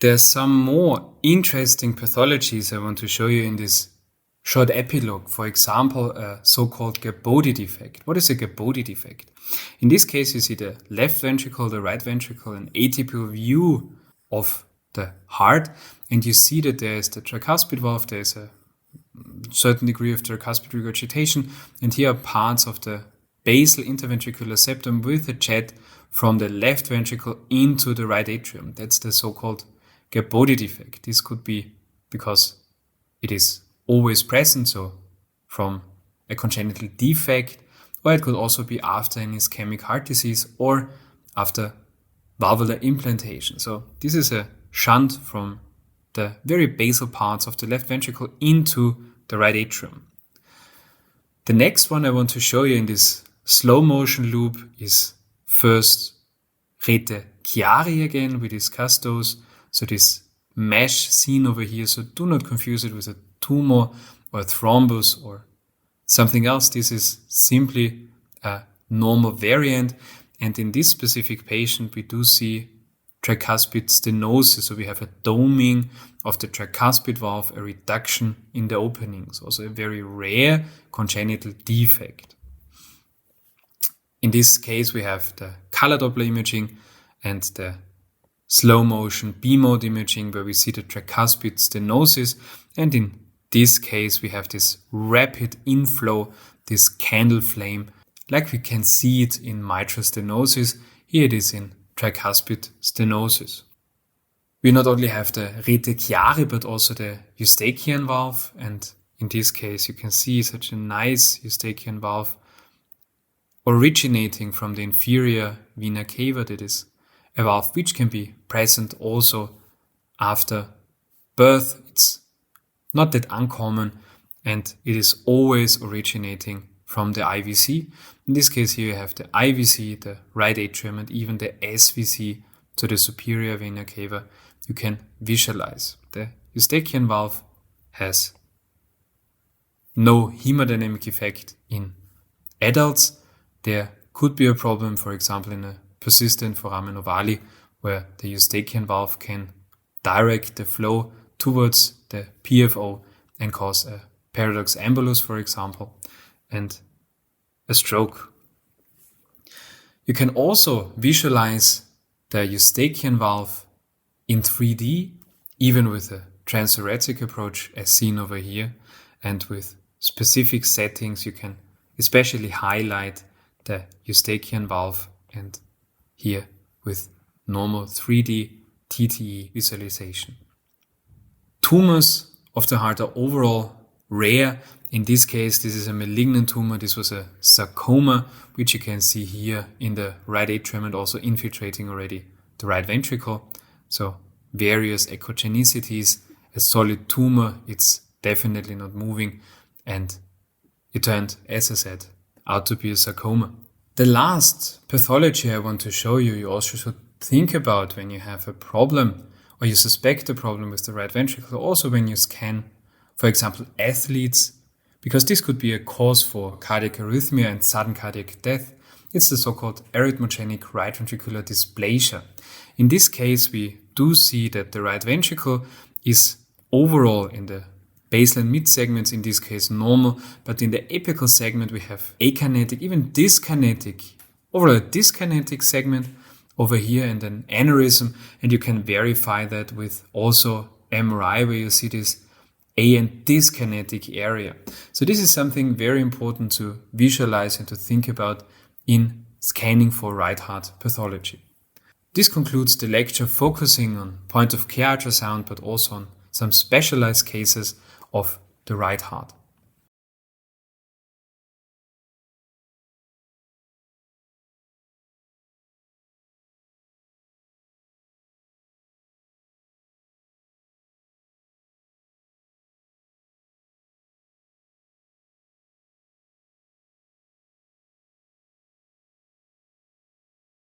There are some more interesting pathologies I want to show you in this short epilogue. For example, a so-called Gerbode defect. What is a Gerbode defect? In this case, you see the left ventricle, the right ventricle, an atypical view of the heart, and you see that there is the tricuspid valve, there is a certain degree of tricuspid regurgitation, and here are parts of the basal interventricular septum with a jet from the left ventricle into the right atrium. That's the so-called Gerbode defect. This could be because it is always present, so from a congenital defect, or it could also be after an ischemic heart disease or after valvular implantation. So this is a shunt from the very basal parts of the left ventricle into the right atrium. The next one I want to show you in this slow motion loop is first Rete Chiari again. We discussed those. So this mesh seen over here, so do not confuse it with a tumor or a thrombus or something else. This is simply a normal variant. And in this specific patient, we do see tricuspid stenosis. So we have a doming of the tricuspid valve, a reduction in the openings, also a very rare congenital defect. In this case, we have the color Doppler imaging and the slow motion B-mode imaging where we see the tricuspid stenosis. And in this case, we have this rapid inflow, this candle flame, like we can see it in mitral stenosis. Here it is in tricuspid stenosis. We not only have the Rete Chiari, but also the Eustachian valve. And in this case, you can see such a nice Eustachian valve originating from the inferior vena cava. That is a valve which can be present also after birth. It's not that uncommon, and it is always originating from the IVC. In this case here you have the IVC, the right atrium, and even the SVC, to the superior vena cava. You can visualize. The Eustachian valve has no hemodynamic effect in adults. There could be a problem, for example, in a persistent foramen ovale, where the Eustachian valve can direct the flow towards the PFO and cause a paradox embolus, for example, and a stroke. You can also visualize the Eustachian valve in 3D, even with a transthoracic approach as seen over here, and with specific settings you can especially highlight the Eustachian valve, and here with normal 3D TTE visualization. Tumors of the heart are overall rare. In this case, this is a malignant tumor. This was a sarcoma, which you can see here in the right atrium and also infiltrating already the right ventricle. So various echogenicities, a solid tumor, it's definitely not moving, and it turned, as I said, out to be a sarcoma. The last pathology I want to show you, you also should think about when you have a problem or you suspect a problem with the right ventricle, also when you scan, for example, athletes, because this could be a cause for cardiac arrhythmia and sudden cardiac death. It's the so-called arrhythmogenic right ventricular dysplasia. In this case, we do see that the right ventricle is overall in the basal and mid segments, in this case normal, but in the apical segment we have akinetic, even dyskinetic, overall a dyskinetic segment over here, and an aneurysm, and you can verify that with also MRI where you see this A and dyskinetic area. So this is something very important to visualize and to think about in scanning for right heart pathology. This concludes the lecture focusing on point of care ultrasound, but also on some specialized cases of the right heart.